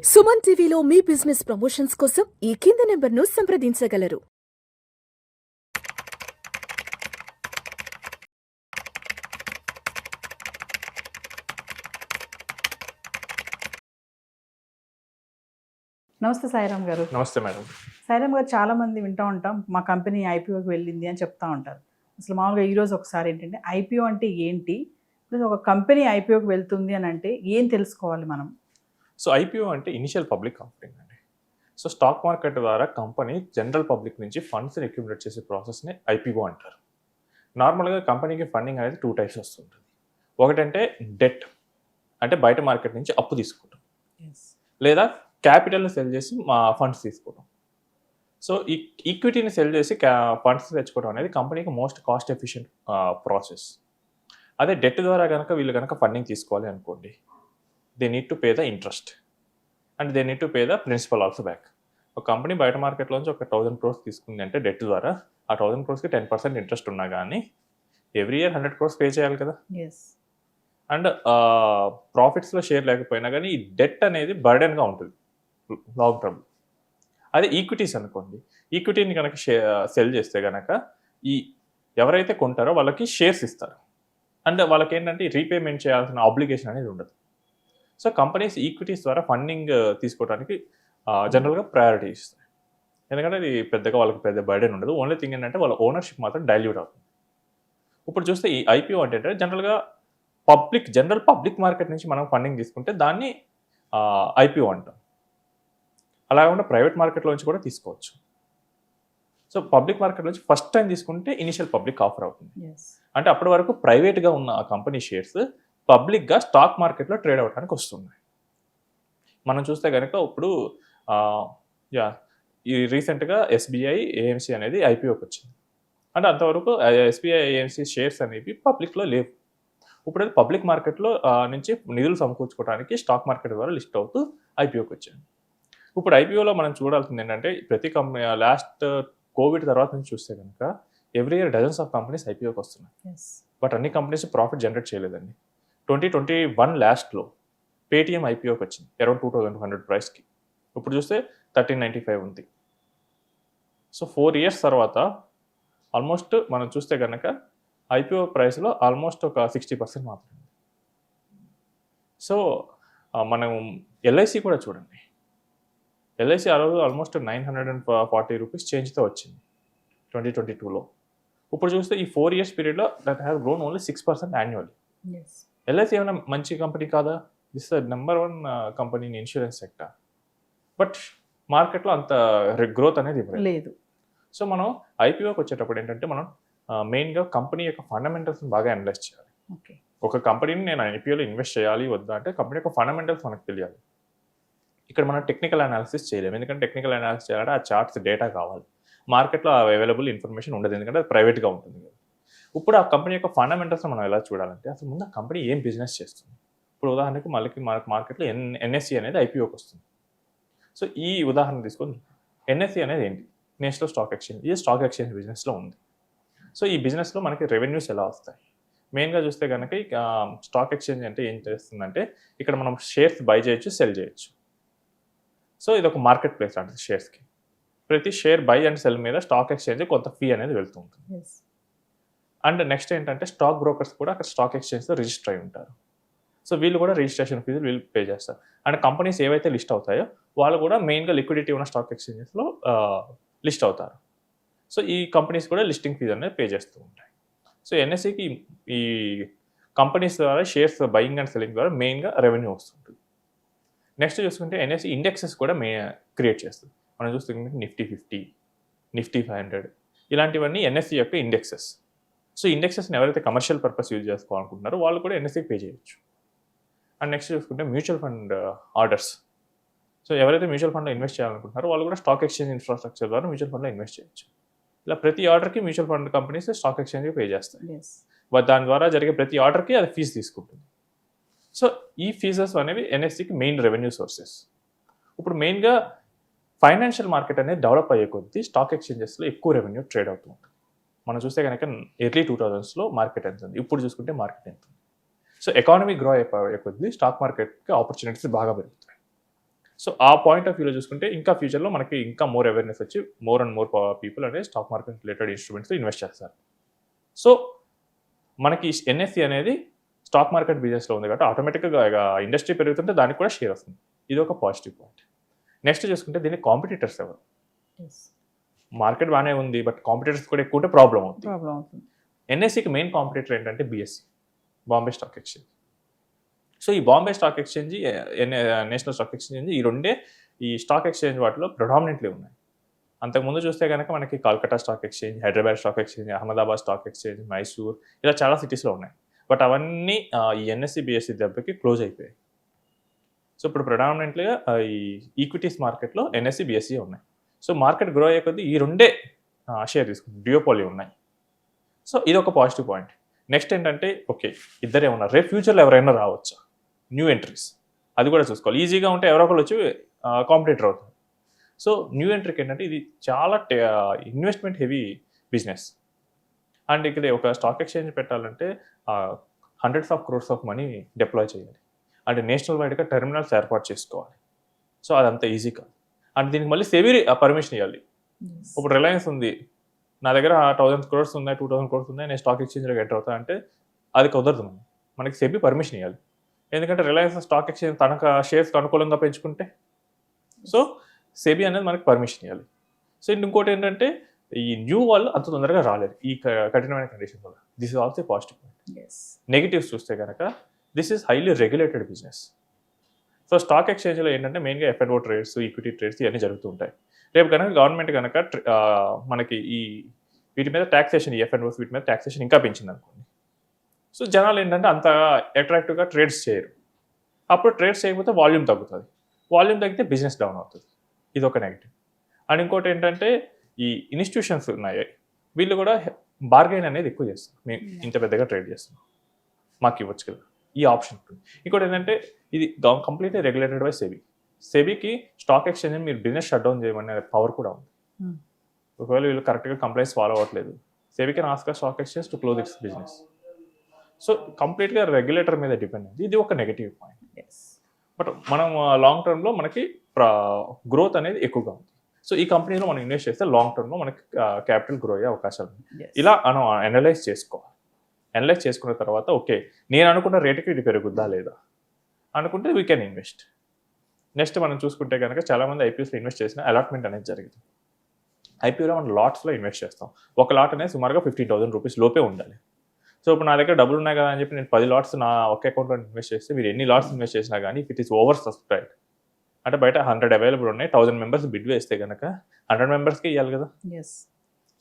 సుమన్ టీవీలో మీ business promotions కోసం ఈ కింది నెంబర్ను సంప్రదించగలరు. నమస్తే సాయిరామ్ గారు. నమస్తే మేడం. సాయిరామ్ గారు, చాలామంది వింటూ ఉంటాం, మా కంపెనీ ఐపీఓకి వెళ్ళింది అని చెప్తా ఉంటారు. అసలు మామూలుగా ఈరోజు ఒకసారి ఏంటంటే ఐపీఓ అంటే ఏంటి, ప్లస్ ఒక కంపెనీ ఐపీఓకి వెళ్తుంది అని అంటే ఏం తెలుసుకోవాలి మనం? సో ఐపీఓ అంటే ఇనిషియల్ పబ్లిక్ ఆఫరింగ్ అండి. సో స్టాక్ మార్కెట్ ద్వారా కంపెనీ జనరల్ పబ్లిక్ నుంచి ఫండ్స్ని అక్యుములేట్ చేసే ప్రాసెస్ని ఐపీఓ అంటారు. నార్మల్గా కంపెనీకి ఫండింగ్ అనేది 2 టైప్స్ వస్తుంటుంది. ఒకటంటే డెట్, అంటే బయట మార్కెట్ నుంచి అప్పు తీసుకోవటం, లేదా క్యాపిటల్ని సెల్ చేసి మా ఫండ్స్ తీసుకోవడం. సో ఈ ఈక్విటీని సెల్ చేసి ఫండ్స్ తెచ్చుకోవడం అనేది కంపెనీకి మోస్ట్ కాస్ట్ ఎఫిషియెంట్ ప్రాసెస్. అదే డెట్ ద్వారా కనుక వీళ్ళు కనుక ఫండింగ్ తీసుకోవాలి అనుకోండి, they need to pay the interest and they need to pay the principal also back. ఒక కంపెనీ బయట మార్కెట్లోంచి ఒక 1000 crores తీసుకుంది అంటే డెట్ ద్వారా, ఆ 1000 crores-కి 10% ఇంట్రెస్ట్ ఉన్నా కానీ ఎవ్రీ ఇయర్ 100 crores పే చేయాలి కదా. అండ్ ప్రాఫిట్స్లో షేర్ లేకపోయినా కానీ ఈ డెట్ అనేది బర్డెన్గా ఉంటుంది లాంగ్ టర్మ్. అదే ఈక్విటీస్ అనుకోండి, ఈక్విటీని కనుక సెల్ చేస్తే కనుక ఈ ఎవరైతే కొంటారో వాళ్ళకి షేర్స్ ఇస్తారు. అండ్ వాళ్ళకి ఏంటంటే రీపేమెంట్ చేయాల్సిన ఆబ్లిగేషన్ అనేది ఉండదు. సో కంపెనీస్ ఈక్విటీస్ ద్వారా ఫండింగ్ తీసుకోవడానికి జనరల్గా ప్రయారిటీ ఇస్తాయి. ఎందుకంటే అది పెద్దగా వాళ్ళకి పెద్ద బర్డెన్ ఉండదు. ఓన్లీ థింగ్ ఏంటంటే వాళ్ళ ఓనర్షిప్ మాత్రం డైల్యూట్ అవుతుంది. ఇప్పుడు చూస్తే ఈ ఐపీఓ అంటే జనరల్గా జనరల్ పబ్లిక్ మార్కెట్ నుంచి మనం ఫండింగ్ తీసుకుంటే దాన్ని ఐపీఓ అంటాం. అలా కాకుండా ప్రైవేట్ మార్కెట్లో నుంచి కూడా తీసుకోవచ్చు. సో పబ్లిక్ మార్కెట్ నుంచి ఫస్ట్ టైం తీసుకుంటే ఇనిషియల్ పబ్లిక్ ఆఫర్ అవుతుంది. అంటే అప్పటి వరకు ప్రైవేట్గా ఉన్న ఆ కంపెనీ షేర్స్ పబ్లిక్గా స్టాక్ మార్కెట్లో ట్రేడ్ అవ్వడానికి వస్తున్నాయి. మనం చూస్తే కనుక ఇప్పుడు ఈ రీసెంట్గా ఎస్బీఐ ఏఎంసీ అనేది ఐపీఓకి వచ్చింది. అంటే అంతవరకు ఎస్బీఐ ఏఎంసీ షేర్స్ అనేవి పబ్లిక్లో లేవు. ఇప్పుడు అది పబ్లిక్ మార్కెట్లో నుంచి నిధులు సమకూర్చుకోవడానికి స్టాక్ మార్కెట్ ద్వారా లిస్ట్ అవుతూ ఐపీఓకి వచ్చాయి. ఇప్పుడు ఐపీఓలో మనం చూడాల్సింది ఏంటంటే ప్రతి కంపెనీ లాస్ట్ కోవిడ్ తర్వాత నుంచి చూస్తే కనుక every year dozens of companies ఐపీఓకి వస్తున్నాయి. బట్ అన్ని కంపెనీస్ ప్రాఫిట్ జనరేట్ చేయలేదండి. 2021 లాస్ట్లో పేటీఎం ఐపీఓకి వచ్చింది అరౌండ్ 2200 ప్రైస్కి. ఇప్పుడు చూస్తే 1395 ఉంది. సో 4 years తర్వాత ఆల్మోస్ట్ మనం చూస్తే కనుక ఐపీఓ ప్రైస్లో ఆల్మోస్ట్ ఒక 60% మాత్రమే. సో మనం ఎల్ఐసి కూడా చూడండి, ఎల్ఐసి ఆ రోజు ఆల్మోస్ట్ 940 రూపీస్ చేంజ్తో వచ్చింది 2022లో. ఇప్పుడు చూస్తే ఈ 4 years పీరియడ్లో that has grown only 6% annually. LIC ఏమైనా మంచి కంపెనీ కాదా? This the number 1 company in insurance sector. But మార్కెట్లో అంత గ్రోత్ అనేది లేదు. సో మనం ఐపీఓకి వచ్చేటప్పుడు ఏంటంటే మనం మెయిన్గా కంపెనీ యొక్క ఫండమెంటల్స్ని బాగా అనలైజ్ చేయాలి. ఒక కంపెనీని నేను ఐపీఓలో ఇన్వెస్ట్ చేయాలి వద్దా అంటే కంపెనీ యొక్క ఫండమెంటల్స్ మనకు తెలియాలి. ఇక్కడ మనం టెక్నికల్ అనాలిసిస్ చేయలేము, ఎందుకంటే టెక్నికల్ అనాలిసిస్ చేయాలంటే ఆ చార్ట్స్ డేటా కావాలి. మార్కెట్లో అవైలబుల్ ఇన్ఫర్మేషన్ ఉండదు, ఎందుకంటే అది ప్రైవేట్గా ఉంటుంది కదా. ఇప్పుడు ఆ కంపెనీ యొక్క ఫండమెంటల్స్ మనం ఎలా చూడాలంటే అసలు ముందు ఆ కంపెనీ ఏం బిజినెస్ చేస్తుంది. ఇప్పుడు ఉదాహరణకి మనకి మార్కెట్లో ఎన్ఎస్సి అనేది ఐపీఓకి వస్తుంది. సో ఈ ఉదాహరణ తీసుకొని ఎన్ఎస్సి అనేది ఏంటి? National stock exchange. ఇది స్టాక్ ఎక్స్చేంజ్ బిజినెస్లో ఉంది. సో ఈ బిజినెస్లో మనకి రెవెన్యూస్ ఎలా వస్తాయి? మెయిన్గా చూస్తే కనుక స్టాక్ ఎక్స్చేంజ్ అంటే ఏం చేస్తుందంటే ఇక్కడ మనం షేర్స్ బై చేయొచ్చు, సెల్ చేయొచ్చు. సో ఇది ఒక మార్కెట్ ప్లేస్ అంటే షేర్స్కి ప్రతి షేర్ బై అండ్ సెల్ మీద స్టాక్ ఎక్స్చేంజ్ కొంత ఫీ అనేది వెళ్తూ ఉంటుంది. అండ్ నెక్స్ట్ ఏంటంటే స్టాక్ బ్రోకర్స్ కూడా అక్కడ స్టాక్ ఎక్స్చేంజ్లో రిజిస్టర్ అయి ఉంటారు. సో వీళ్ళు కూడా రిజిస్ట్రేషన్ ఫీజులు వీళ్ళు పే చేస్తారు. అండ్ కంపెనీస్ ఏవైతే లిస్ట్ అవుతాయో వాళ్ళు కూడా మెయిన్గా లిక్విడిటీ ఉన్న స్టాక్ ఎక్స్చేంజెస్లో లిస్ట్ అవుతారు. సో ఈ కంపెనీస్ కూడా లిస్టింగ్ ఫీజు అనేది పే చేస్తూ ఉంటాయి. సో ఎన్ఎస్సికి ఈ కంపెనీస్ ద్వారా షేర్స్ బయింగ్ అండ్ సెల్లింగ్ ద్వారా మెయిన్గా రెవెన్యూ వస్తుంటుంది. నెక్స్ట్ చూసుకుంటే ఎన్ఎస్సి ఇండెక్సెస్ కూడా క్రియేట్ చేస్తుంది. మనం చూస్తుంటే నిఫ్టీ 50, నిఫ్టీ 500 ఇలాంటివన్నీ ఎన్ఎస్సి యొక్క ఇండెక్సెస్. సో ఇండెక్సెస్ని ఎవరైతే కమర్షియల్ పర్పస్ యూజ్ చేసుకోవాలనుకుంటున్నారో వాళ్ళు కూడా ఎన్ఎస్సికి పే చేయొచ్చు. అండ్ నెక్స్ట్ చూసుకుంటే మ్యూచువల్ ఫండ్ ఆర్డర్స్. సో ఎవరైతే మ్యూచువల్ ఫండ్లో ఇన్వెస్ట్ చేయాలనుకుంటున్నారో వాళ్ళు కూడా స్టాక్ ఎక్స్చేంజ్ ఇన్ఫ్రాస్ట్రక్చర్ ద్వారా మ్యూచువల్ ఫండ్లో ఇన్వెస్ట్ చేయొచ్చు. ఇలా ప్రతి ఆర్డర్కి మ్యూచువల్ ఫండ్ కంపెనీస్ స్టాక్ ఎక్స్చేంజ్కి పే చేస్తాయి. దాని ద్వారా జరిగే ప్రతి ఆర్డర్కి అది ఫీజు తీసుకుంటుంది. సో ఈ ఫీజెస్ అనేవి ఎన్ఎస్సికి మెయిన్ రెవెన్యూ సోర్సెస్. ఇప్పుడు మెయిన్గా ఫైనాన్షియల్ మార్కెట్ అనేది డెవలప్ అయ్యే కొద్దీ స్టాక్ ఎక్స్చేంజెస్లో ఎక్కువ రెవెన్యూ ట్రేడ్ అవుతూ ఉంటుంది. మనం చూస్తే కనుక ఎర్లీ 2000స్లో మార్కెట్ ఎంత ఉంది, ఇప్పుడు చూసుకుంటే మార్కెట్ ఎంత ఉంది. సో ఎకానమీ గ్రో అయిపోయే కొద్దీ స్టాక్ మార్కెట్కి ఆపర్చునిటీస్ బాగా పెరుగుతాయి. సో ఆ పాయింట్ ఆఫ్ వ్యూలో చూసుకుంటే ఇంకా ఫ్యూచర్లో మనకి ఇంకా మోర్ అవేర్నెస్ వచ్చి మోర్ అండ్ మోర్ పీపుల్ అనేది stock market related instruments invest చేస్తారు. సో మనకి ఎన్ఎస్సి అనేది స్టాక్ మార్కెట్ బిజినెస్లో ఉంది కాబట్టి ఆటోమేటిక్గా ఇండస్ట్రీ పెరుగుతుంటే దానికి కూడా షేర్ వస్తుంది. ఇది ఒక పాజిటివ్ పాయింట్. నెక్స్ట్ చూసుకుంటే దీనికి కాంపిటీటర్స్ ఎవరు? మార్కెట్ బాగానే ఉంది, బట్ కాంపిటీటర్స్ కూడా ఎక్కువ ఉంటే ప్రాబ్లం అవుతుంది. ఎన్ఎస్సికి మెయిన్ కాంపిటీటర్ ఏంటంటే BSE, Bombay stock exchange. So ఈ Bombay stock exchange, national stock exchange, ఈ రెండే ఈ స్టాక్ ఎక్స్చేంజ్ వాటిలో ప్రొడామినెంట్లీ ఉన్నాయి. అంతకుముందు చూస్తే కనుక మనకి Calcutta stock exchange, Hyderabad stock exchange, Ahmedabad stock exchange, Mysore, ఇలా చాలా సిటీస్లో ఉన్నాయి. బట్ అవన్నీ ఈ ఎన్ఎస్సి బిఎస్సి దెబ్బకి క్లోజ్ అయిపోయాయి. సో ఇప్పుడు ప్రొడామినెంట్లీగా ఈ ఈక్విటీస్ మార్కెట్లో ఎన్ఎస్సి బిఎస్సి ఉన్నాయి. సో మార్కెట్ గ్రో అయ్యే కొద్దీ ఈ రెండే షేర్ తీసుకుంటాయి, డ్యూయోపోలీ ఉన్నాయి. సో ఇది ఒక పాజిటివ్ పాయింట్. నెక్స్ట్ ఏంటంటే ఓకే ఇద్దరే ఉన్నారు, రేపు ఫ్యూచర్లో ఎవరైనా రావచ్చా, న్యూ ఎంట్రీస్, అది కూడా చూసుకోవాలి. ఈజీగా ఉంటే ఎవరో ఒకరు వచ్చి కాంపిటీటర్ అవుతుంది. సో న్యూ ఎంట్రీకి ఏంటంటే ఇది చాలా ఇన్వెస్ట్మెంట్ హెవీ బిజినెస్. అండ్ ఇక్కడ ఒక స్టాక్ ఎక్స్చేంజ్ పెట్టాలంటే hundreds of crores of money deploy చేయాలి. అంటే నేషనల్ వైడ్గా టెర్మినల్స్ ఏర్పాటు చేసుకోవాలి. సో అదంత ఈజీ కాదు. అండ్ దీనికి మళ్ళీ సెబీ పర్మిషన్ ఇవ్వాలి. ఇప్పుడు రిలయన్స్ ఉంది, నా దగ్గర 1000 crores ఉన్నాయి, 2000 crores ఉన్నాయి, నేను స్టాక్ ఎక్స్చేంజ్లోకి ఎంటర్ అవుతా అంటే అది కుదరదు. మనకి సెబీ పర్మిషన్ ఇవ్వాలి. ఎందుకంటే రిలయన్స్ స్టాక్ ఎక్స్చేంజ్ తనకు షేర్స్కి అనుకూలంగా పెంచుకుంటే సో సెబీ అనేది మనకి పర్మిషన్ ఇవ్వాలి. సో ఇంకోటి ఏంటంటే ఈ న్యూ వాళ్ళు అంత తొందరగా రాలేరు ఈ కఠినమైన కండిషన్ వల్ల. This is also positive point. Negatives చూస్తే కనుక this is highly regulated business. So stock ఎక్స్చేంజ్లో ఏంటంటే మెయిన్గా ఎఫ్ఎన్ఓ ట్రేడ్స్, ఈక్విటీ ట్రేడ్స్ ఇవన్నీ జరుగుతూ ఉంటాయి. రేపు కనుక గవర్నమెంట్ కనుక మనకి ఈ వీటి మీద ట్యాక్సేషన్, ఈ ఎఫ్ఎన్ఓస్ వీటి మీద ట్యాక్సేషన్ ఇంకా పెంచింది అనుకోండి. సో జనాలు ఏంటంటే అంత అట్రాక్టివ్గా ట్రేడ్స్ చేయరు. అప్పుడు ట్రేడ్స్ చేయకపోతే వాల్యూమ్ తగ్గుతుంది. వాల్యూమ్ తగ్గితే బిజినెస్ డౌన్ అవుతుంది. ఇది ఒక నెగిటివ్. అండ్ ఇంకోటి ఏంటంటే ఈ ఇన్స్టిట్యూషన్స్ ఉన్నాయి, వీళ్ళు కూడా బార్గెన్ అనేది ఎక్కువ చేస్తారు. మేము ఇంత పెద్దగా ట్రేడ్ చేస్తున్నాం, మాకు ఇవ్వచ్చు కదా, ఈ ఆప్షన్ ఉంటుంది. ఇంకోటి ఏంటంటే ఇది కంప్లీట్లీ రెగ్యులేటెడ్ బై సెబీ. సెబీకి స్టాక్ ఎక్స్చేంజ్ మీరు బిజినెస్ షట్ డౌన్ చేయమనే పవర్ కూడా ఉంది. ఒకవేళ వీళ్ళు కరెక్ట్గా కంప్లైంట్స్ ఫాలో అవ్వట్లేదు, SEBI can ask stock exchange to close its business. So కంప్లీట్గా రెగ్యులేటర్ మీద డిపెండ్ అయింది. ఇది ఒక నెగిటివ్ పాయింట్. బట్ మనం లాంగ్ టర్మ్లో మనకి గ్రోత్ అనేది ఎక్కువగా ఉంది. సో ఈ కంపెనీలో మనం ఇన్వెస్ట్ చేస్తే లాంగ్ టర్మ్లో మనకి క్యాపిటల్ గ్రో అయ్యే అవకాశాలు ఉన్నాయి. ఇలా మనం అనలైజ్ చేసుకోవాలి. అనలైజ్ చేసుకున్న తర్వాత ఓకే నేను అనుకున్న రేటుకి ఇది పెరుగుద్దా లేదా అనుకుంటే వీ కెన్ ఇన్వెస్ట్. నెక్స్ట్ మనం చూసుకుంటే కనుక చాలామంది ఐపీఓస్లో ఇన్వెస్ట్ చేసిన అలాట్మెంట్ అనేది జరిగింది. ఐపీఓలో మనం లాట్స్లో ఇన్వెస్ట్ చేస్తాం. ఒక లాట్ అనేది సుమారుగా 15,000 రూపీస్ లోపే ఉండాలి. సో ఇప్పుడు నా దగ్గర డబ్బులు ఉన్నాయి కదా అని చెప్పి నేను 10 లాట్స్ నా ఒక అకౌంట్లో ఇన్వెస్ట్ చేస్తే మీరు ఎన్ని లాట్స్ ఇన్వెస్ట్ చేసినా కానీ if it is over subscribe అంటే బయట 100 అవైలబుల్ ఉన్నాయి, 1000 మెంబర్స్ బిడ్ వేస్తే కనుక 100 మెంబర్స్కి ఇవ్వాలి కదా.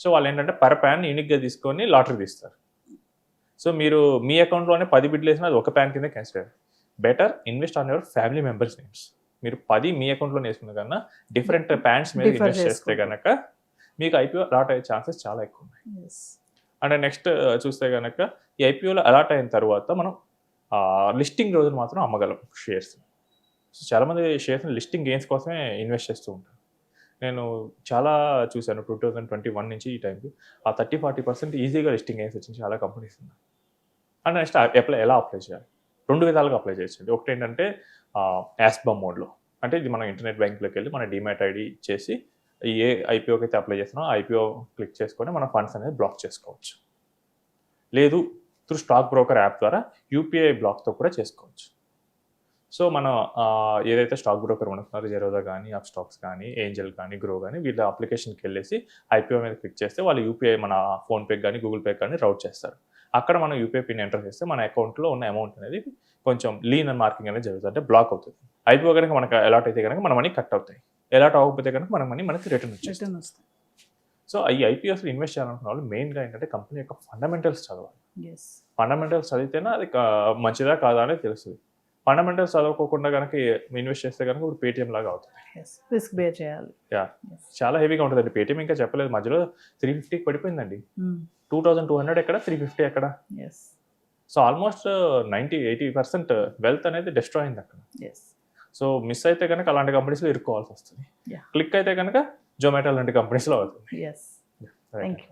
సో వాళ్ళు ఏంటంటే పర్ ప్యాన్ యూనిక్గా తీసుకొని లాటరీ తీస్తారు. సో మీరు మీ అకౌంట్లోనే 10 బిడ్లు వేసినా అది ఒక ప్యాన్ కింద consider. Better invest on your family members names. మీరు 10 మీ అకౌంట్లోనే వేసుకున్న కన్నా డిఫరెంట్ ప్యాన్స్ మీద ఇన్వెస్ట్ చేస్తే కనుక మీకు ఐపీఓ అలాట్ అయ్యే ఛాన్సెస్ చాలా ఎక్కువ ఉన్నాయి. అండ్ నెక్స్ట్ చూస్తే కనుక ఈ ఐపీఓలో అలాట్ అయిన తర్వాత మనం లిస్టింగ్ రోజులు మాత్రం అమ్మగలం షేర్స్. సో చాలామంది షేర్స్ని లిస్టింగ్ గెయిన్స్ కోసమే ఇన్వెస్ట్ చేస్తూ ఉంటారు. నేను చాలా చూశాను 2021 నుంచి ఈ టైంకి 30-40% ఈజీగా లిస్టింగ్ గెయిన్స్ వచ్చింది చాలా కంపెనీస్ ఉన్నాయి. అండ్ నెక్స్ట్ ఎలా అప్లై చేయాలి? 2 విధాలుగా అప్లై చేయొచ్చు. ఒకటి ఏంటంటే యాస్బమ్ మోడ్లో, అంటే ఇది మనం ఇంటర్నెట్ బ్యాంక్లోకి వెళ్ళి మన డిమాట్ ఐడి చేసి ఏ ఐపీఓకి అయితే అప్లై చేస్తున్నామో ఐపీఓ క్లిక్ చేసుకొని మన ఫండ్స్ అనేది బ్లాక్ చేసుకోవచ్చు. లేదు త్రూ స్టాక్ బ్రోకర్ యాప్ ద్వారా యూపీఐ బ్లాక్తో కూడా చేసుకోవచ్చు. సో మనం ఏదైతే స్టాక్ బ్రోకర్ ఉంటున్నారో జెరోదా కానీ, అప్ స్టాక్స్ కానీ, ఏంజల్ కానీ, గ్రో కానీ వీళ్ళ అప్లికేషన్కి వెళ్ళేసి ఐపీఓ మీద క్లిక్ చేస్తే వాళ్ళు యూపీఐ మన ఫోన్పే కానీ గూగుల్ పే కానీ రౌట్ చేస్తారు. అక్కడ మనం యూపీఐ పిన్ ఎంటర్ చేస్తే మన అకౌంట్లో ఉన్న అమౌంట్ అనేది కొంచెం లీన్ అండ్ మార్కింగ్ అనేది జరుగుతుంది, అంటే బ్లాక్ అవుతుంది. ఐపీఓ కనుక మనకు అలాట్ అయితే కనుక మన మనీ కట్ అవుతాయి, అలాట్ అవ్వకపోతే కనుక మన మనీ మనకి రిటర్న్ వచ్చేస్తుంది. సో ఈ ఐపీఓస్లో ఇన్వెస్ట్ చేయాలనుకున్న వాళ్ళు మెయిన్గా ఏంటంటే కంపెనీ యొక్క ఫండమెంటల్స్ చదవాలి. ఫండమెంటల్స్ చదివితేనే అది మంచిదా కాదా అనేది తెలుస్తుంది. ఫండమెంటల్స్ చదవకోకుండా కనుక ఇన్వెస్ట్ చేస్తే కనుక ఇప్పుడు పేటీఎం లాగా అవుతుంది. రిస్క్ బేర్ చేయాలి. చాలా హెవీగా ఉంటుందండి. పేటీఎం ఇంకా చెప్పలేదు, మధ్యలో 350కి పడిపోయిందండి. 2200 ఎక్కడ, 350 ఎక్కడ. సో ఆల్మోస్ట్ 90-80% వెల్త్ అనేది డిస్ట్రాయ్ అయింది అక్కడ. సో మిస్ అయితే కనుక అలాంటి కంపెనీస్లో ఇరుక్కోవాల్సి వస్తుంది. క్లిక్ అయితే కనుక జొమాటో లాంటి కంపెనీస్లో అవుతుంది. Thank you.